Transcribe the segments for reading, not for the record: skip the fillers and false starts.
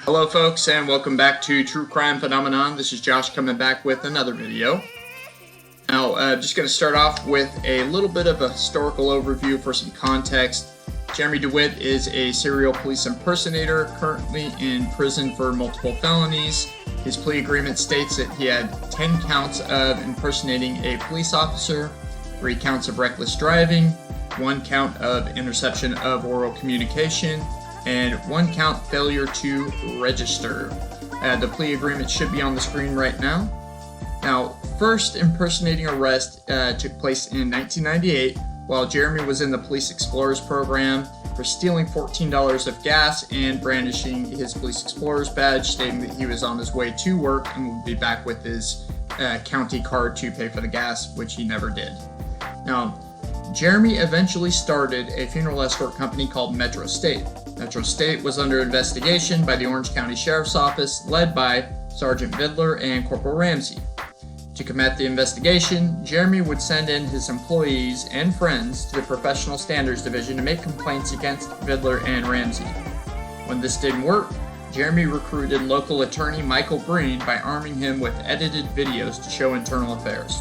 Hello folks, and welcome back to True Crime Phenomenon. This is Josh coming back with another video. Now, just going to start off with a little bit of a historical overview for some context. Jeremy Dewitte is a serial police impersonator currently in prison for multiple felonies. His plea agreement states that he had 10 counts of impersonating a police officer, 3 counts of reckless driving, 1 count of interception of oral communication, and 1 count failure to register. The plea agreement should be on the screen right now. Now, first impersonating arrest took place in 1998 while Jeremy was in the Police Explorers program for stealing $14 of gas and brandishing his Police Explorers badge, stating that he was on his way to work and would be back with his county card to pay for the gas, which he never did. Now, Jeremy eventually started a funeral escort company called Metro State. Metro State was under investigation by the Orange County Sheriff's Office, led by Sergeant Vidler and Corporal Ramsey. To combat the investigation, Jeremy would send in his employees and friends to the Professional Standards Division to make complaints against Vidler and Ramsey. When this didn't work, Jeremy recruited local attorney Michael Breen by arming him with edited videos to show internal affairs.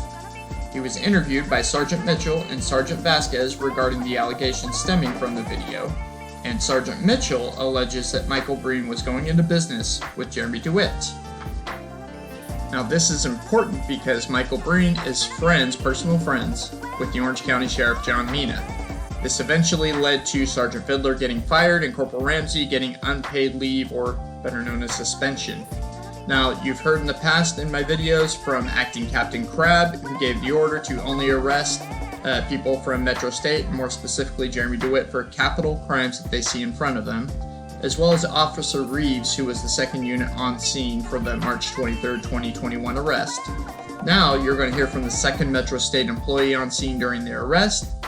He was interviewed by Sergeant Mitchell and Sergeant Vasquez regarding the allegations stemming from the video, and Sergeant Mitchell alleges that Michael Breen was going into business with Jeremy Dewitte. Now, this is important because Michael Breen is personal friends, with the Orange County Sheriff John Mina. This eventually led to Sergeant Vidler getting fired and Corporal Ramsey getting unpaid leave, or better known as suspension. Now, you've heard in the past in my videos from Acting Captain Crab, who gave the order to only arrest people from Metro State, more specifically Jeremy Dewitte, for capital crimes that they see in front of them, as well as Officer Reeves, who was the second unit on scene for the March 23, 2021 arrest. Now you're going to hear from the second Metro State employee on scene during their arrest.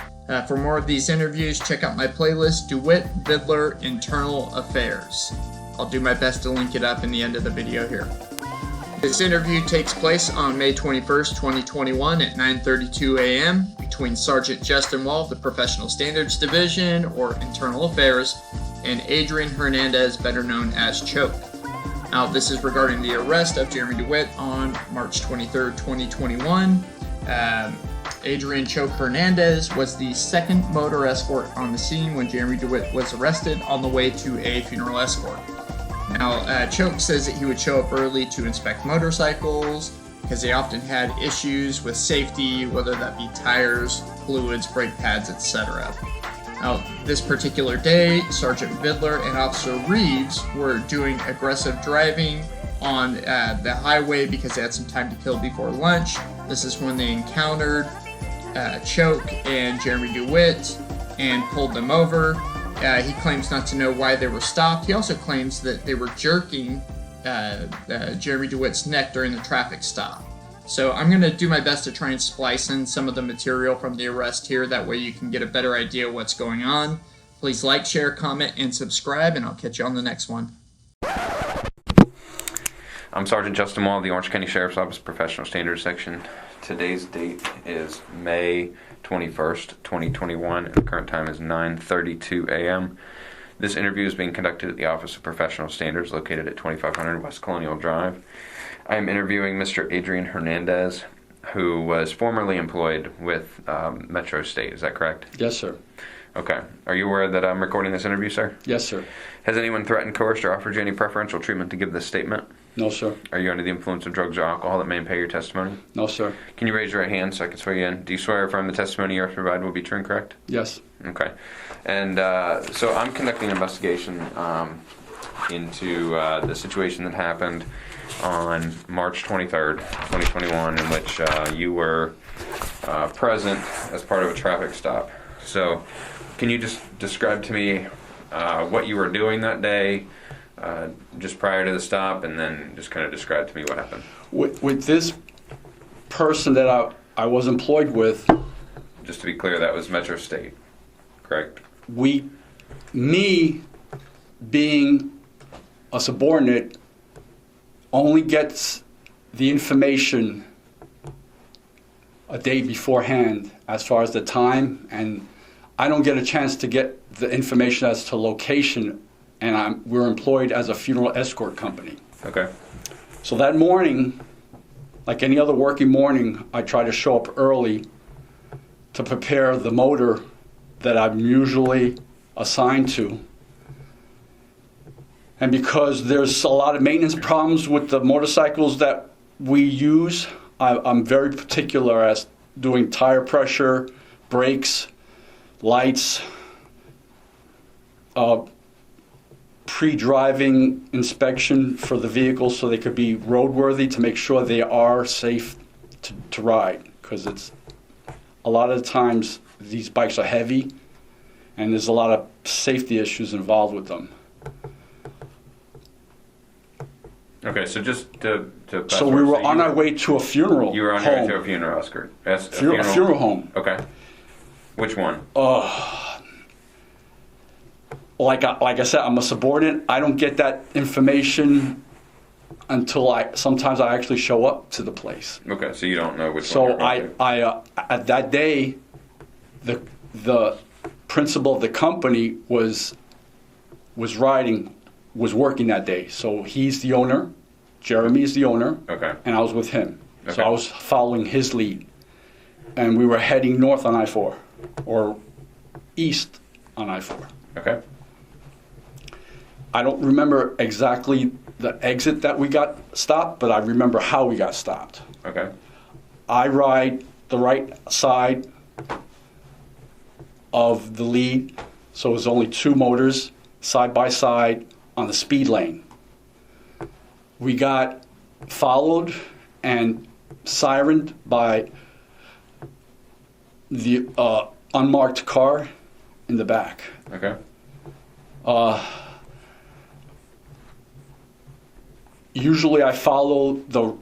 For more of these interviews, check out my playlist, Dewitte, Vidler, Internal Affairs. I'll do my best to link it up in the end of the video here. This interview takes place on May 21st, 2021 at 9:32 a.m. between Sergeant Justin Wall of the Professional Standards Division, or Internal Affairs, and Adrian Hernandez, better known as Choke. Now, this is regarding the arrest of Jeremy Dewitte on March 23rd, 2021. Adrian Choke Hernandez was the second motor escort on the scene when Jeremy Dewitte was arrested on the way to a funeral escort. Now, Choke says that he would show up early to inspect motorcycles because they often had issues with safety, whether that be tires, fluids, brake pads, etc. Now, this particular day, Sergeant Vidler and Officer Reeves were doing aggressive driving on the highway because they had some time to kill before lunch. This is when they encountered Choke and Jeremy Dewitte and pulled them over. He claims not to know why they were stopped. He also claims that they were jerking Jeremy Dewitte's neck during the traffic stop. So I'm going to do my best to try and splice in some of the material from the arrest here. That way you can get a better idea of what's going on. Please like, share, comment, and subscribe, and I'll catch you on the next one. I'm Sergeant Justin Wall of the Orange County Sheriff's Office Professional Standards Section. Today's date is May 21st, 2021, and the current time is 9:32 a.m. This interview is being conducted at the Office of Professional Standards located at 2500 West Colonial Drive. I am interviewing Mr. Adrian Hernandez, who was formerly employed with Metro State. Is that correct? Yes, sir. Okay. Are you aware that I'm recording this interview, sir? Yes, sir. Has anyone threatened, coerced, or offered you any preferential treatment to give this statement? No, sir. Are you under the influence of drugs or alcohol that may impair your testimony? No, sir. Can you raise your right hand so I can swear you in? Do you swear or affirm the testimony you are to provide will be true and correct? Yes. Okay. And so I'm conducting an investigation into the situation that happened on March 23rd, 2021, in which you were present as part of a traffic stop. So can you just describe to me what you were doing that day, just prior to the stop, and then just kind of describe to me what happened? With this person that I was employed with. Just to be clear, that was Metro State, correct? Me being a subordinate only gets the information a day beforehand as far as the time, and I don't get a chance to get the information as to location and we're employed as a funeral escort company. Okay. So that morning, like any other working morning, I try to show up early to prepare the motor that I'm usually assigned to. And because there's a lot of maintenance problems with the motorcycles that we use, I'm very particular as doing tire pressure, brakes, lights, pre-driving inspection for the vehicles so they could be roadworthy, to make sure they are safe to ride. Because it's a lot of the times these bikes are heavy and there's a lot of safety issues involved with them. Okay, so just to So we were on our way to a funeral home. You were on your way to a funeral escort. A funeral home. Okay. Which one? Like I said, I'm a subordinate. I don't get that information until sometimes I actually show up to the place. Okay, so you don't know which one. So you're going to. at that day, the principal of the company was working that day. So he's the owner. Jeremy is the owner. Okay. And I was with him. Okay. So I was following his lead. And we were heading north on I-4, or east on I-4. Okay. I don't remember exactly the exit that we got stopped, but I remember how we got stopped. Okay. I ride the right side of the lead, so it was only two motors side by side on the speed lane. We got followed and sirened by the unmarked car in the back. Okay. Usually I follow the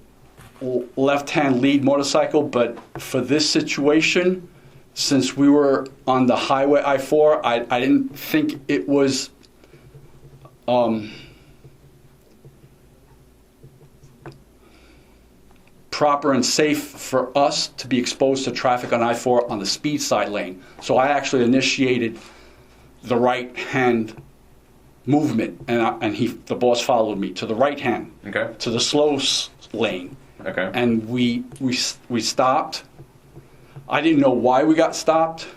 left-hand lead motorcycle, but for this situation, since we were on the highway I-4, I didn't think it was proper and safe for us to be exposed to traffic on I-4 on the speed side lane. So I actually initiated the right-hand movement, and the boss followed me to the right hand, Okay. to the slow lane. Okay. And we stopped. I didn't know why we got stopped.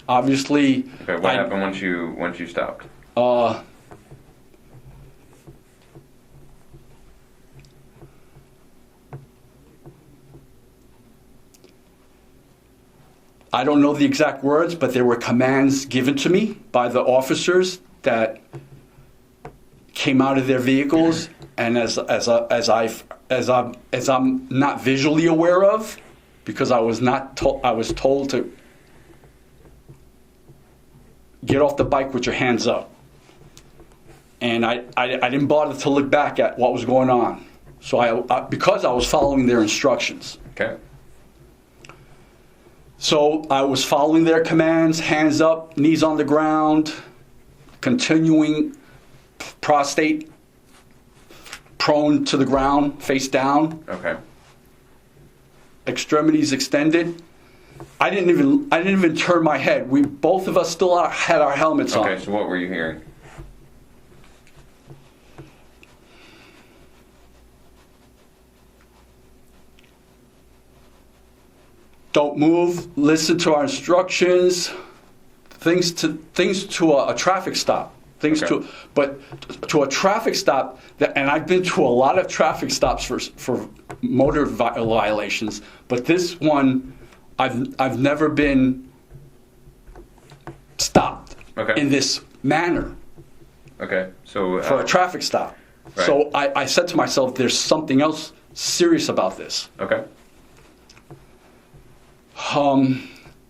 Obviously. Okay. What happened once you stopped? I don't know the exact words, but there were commands given to me by the officers that came out of their vehicles, and as I'm not visually aware of, because I was told to get off the bike with your hands up, and I didn't bother to look back at what was going on, so because I was following their instructions. Okay. So I was following their commands, hands up, knees on the ground, continuing prostate, prone to the ground, face down. Okay. Extremities extended. I didn't even turn my head. Both of us still had our helmets on. Okay, so what were you hearing? Don't move, listen to our instructions, things to a traffic stop. But to a traffic stop, and I've been to a lot of traffic stops for motor violations, but this one, I've never been stopped in this manner. Okay, so for a traffic stop. Right. So I said to myself, there's something else serious about this. Okay.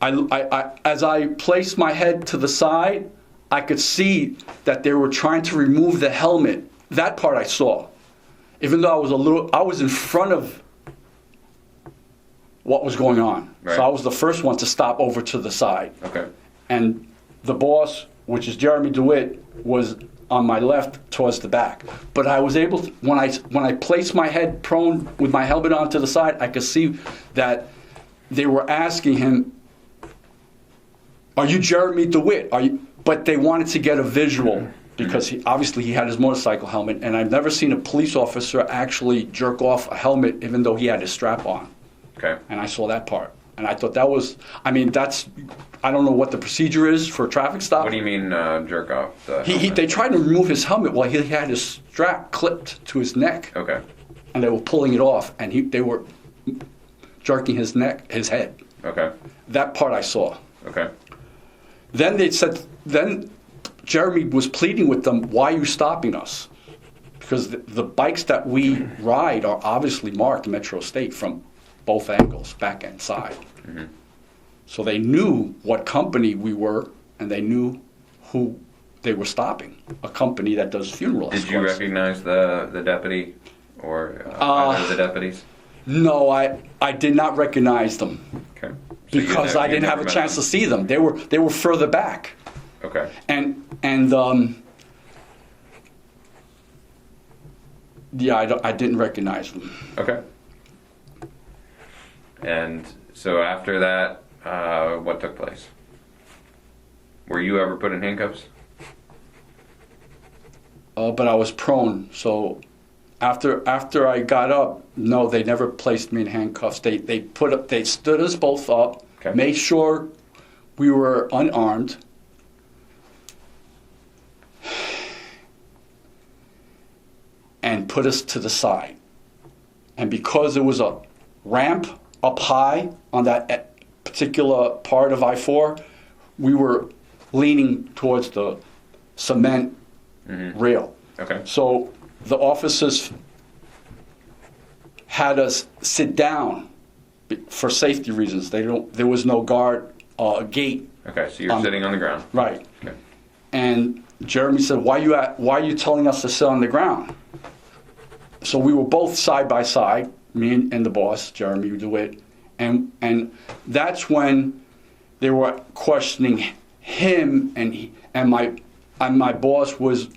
As I placed my head to the side, I could see that they were trying to remove the helmet. That part I saw. Even though I was in front of what was going on. Right. So I was the first one to stop over to the side. Okay. And the boss, which is Jeremy Dewitte, was on my left towards the back. But I was able to, when I placed my head prone with my helmet on to the side, I could see that they were asking him, "Are you Jeremy Dewitte? Are you?" but they wanted to get a visual because he had his motorcycle helmet, and I've never seen a police officer actually jerk off a helmet even though he had his strap on. Okay. And I saw that part. And I thought that was, I don't know what the procedure is for a traffic stop. What do you mean jerk off the helmet? They tried to remove his helmet while he had his strap clipped to his neck. Okay. And they were pulling it off, and they were jerking his head. Okay. That part I saw. Okay. Then Jeremy was pleading with them, why are you stopping us? Because the bikes that we ride are obviously marked Metro State from both angles, back and side. Mm-hmm. So they knew what company we were, and they knew who they were stopping, a company that does funeral escorts. Did you recognize the deputy or either of the deputies? No, I did not recognize them. Okay. So because I didn't have a chance to see them. They were further back. Okay. And I didn't recognize them. Okay. And so after that, what took place? Were you ever put in handcuffs? But I was prone, so after I got up, no, they never placed me in handcuffs. They stood us both up, okay. Made sure we were unarmed, and put us to the side. And because there was a ramp up high on that particular part of I-4, we were leaning towards the cement rail. Okay. So the officers had us sit down for safety reasons. There was no guard gate. Okay, so you're sitting on the ground. Right. Okay. And Jeremy said, why are you telling us to sit on the ground? So we were both side by side, me and the boss, Jeremy Dewitte, and that's when they were questioning him, and my boss was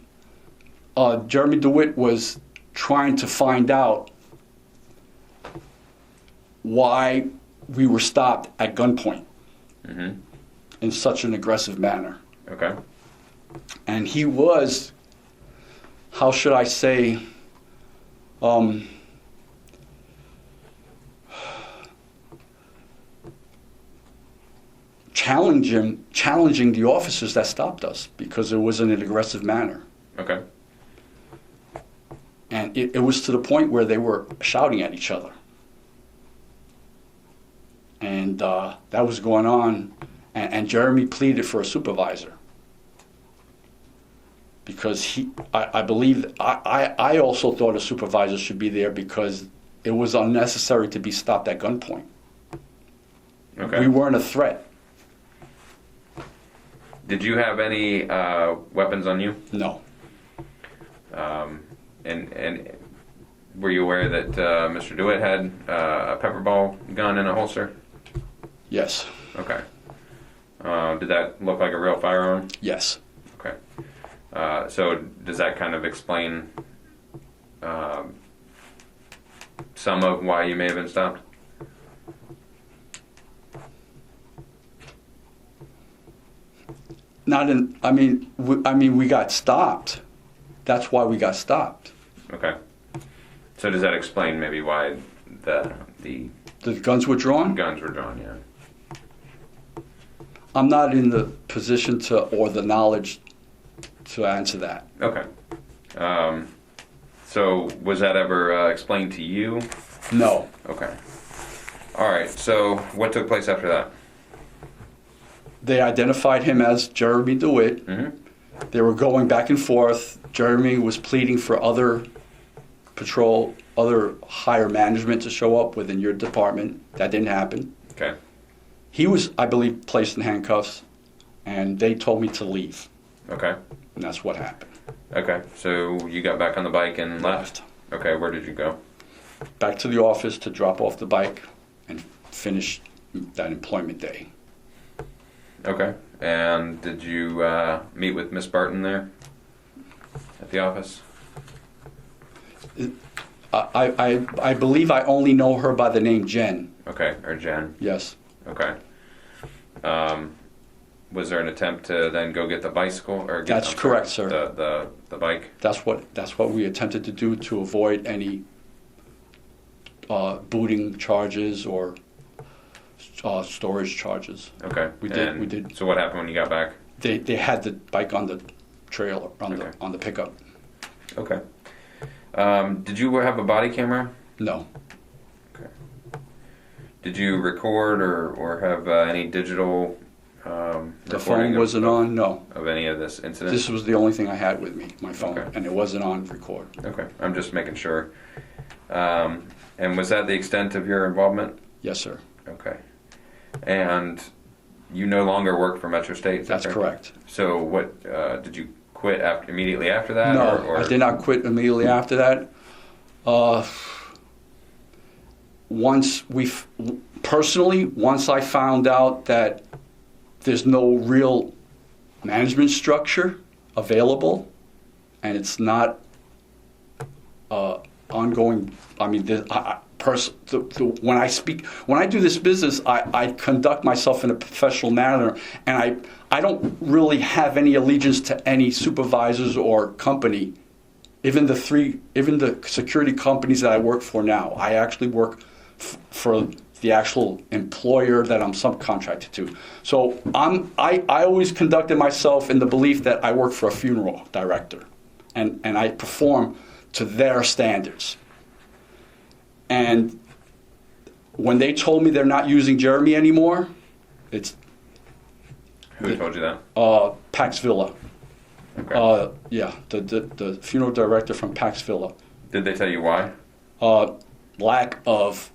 Jeremy Dewitte was trying to find out why we were stopped at gunpoint in such an aggressive manner. Okay. And he was, how should I say, challenging the officers that stopped us because it was in an aggressive manner. Okay. And it was to the point where they were shouting at each other. And that was going on. And Jeremy pleaded for a supervisor. Because I believe, I also thought a supervisor should be there because it was unnecessary to be stopped at gunpoint. Okay. We weren't a threat. Did you have any weapons on you? No. And were you aware that Mr. Dewitte had a pepper ball gun in a holster? Yes. Okay. Did that look like a real firearm? Yes. Okay. So does that kind of explain some of why you may have been stopped? We got stopped. That's why we got stopped. Okay. So does that explain maybe why the guns were drawn? Guns were drawn, yeah. I'm not in the position or the knowledge to answer that. Okay. So was that ever explained to you? No. Okay. All right. So what took place after that? They identified him as Jeremy Dewitte. Mm-hmm. They were going back and forth. Jeremy was pleading for other higher management to show up within your department. That didn't happen. Okay. He was, I believe, placed in handcuffs, and they told me to leave. Okay. And that's what happened. Okay. So you got back on the bike and left? Okay. Where did you go? Back to the office to drop off the bike and finish that employment day. Okay. And did you meet with Miss Barton there at the office? I believe I only know her by the name Jen. Okay, or Jen. Yes. Okay. was there an attempt to then go get the bicycle or get That's correct, sir. The bike? That's what we attempted to do to avoid any booting charges or storage charges. Okay. We did. So what happened when you got back? They had the bike on the trailer on the pickup. Okay. Did you have a body camera? No. Okay. Did you record or have any digital The phone wasn't on. No. Of any of this incident? This was the only thing I had with me, my phone, Okay. and it wasn't on record. Okay. I'm just making sure. And was that the extent of your involvement? Yes, sir. Okay. And you no longer work for Metro State? Is that That's correct. So what, did you quit immediately after that? No, or? I did not quit immediately after that. Once I found out that there's no real management structure available, and it's not ongoing. I mean, when I do this business, I conduct myself in a professional manner, and I don't really have any allegiance to any supervisors or company. Even the security companies that I work for now, I actually work for the actual employer that I'm subcontracted to. So I always conducted myself in the belief that I work for a funeral director, and I perform to their standards. And when they told me they're not using Jeremy anymore, it's Who told you that? Pax Villa. Okay. Yeah, the funeral director from Pax Villa. Did they tell you why? Lack of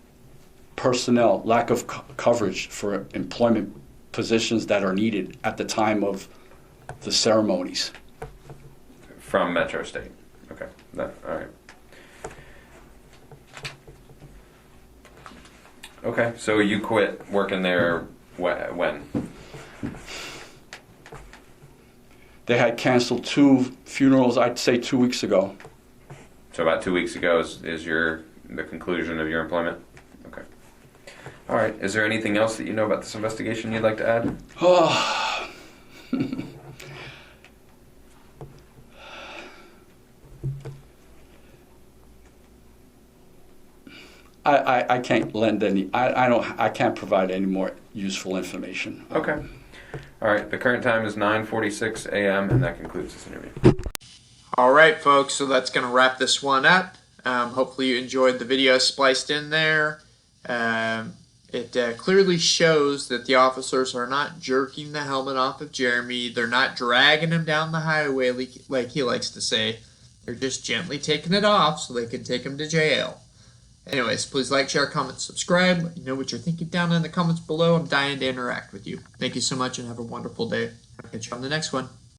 personnel, lack of coverage for employment positions that are needed at the time of the ceremonies. From Metro State. Okay. All right. Okay, so you quit working there when? They had canceled 2 funerals, I'd say 2 weeks ago. So about 2 weeks ago is the conclusion of your employment? Okay. All right. Is there anything else that you know about this investigation you'd like to add? I can't lend any. I can't provide any more useful information. Okay. All right. The current time is 9:46 a.m. and that concludes this interview. All right, folks. So that's going to wrap this one up. Hopefully you enjoyed the video spliced in there. It clearly shows that the officers are not jerking the helmet off of Jeremy. They're not dragging him down the highway like he likes to say. They're just gently taking it off so they can take him to jail. Anyways, please like, share, comment, subscribe. Let me know what you're thinking down in the comments below. I'm dying to interact with you. Thank you so much and have a wonderful day. I'll catch you on the next one.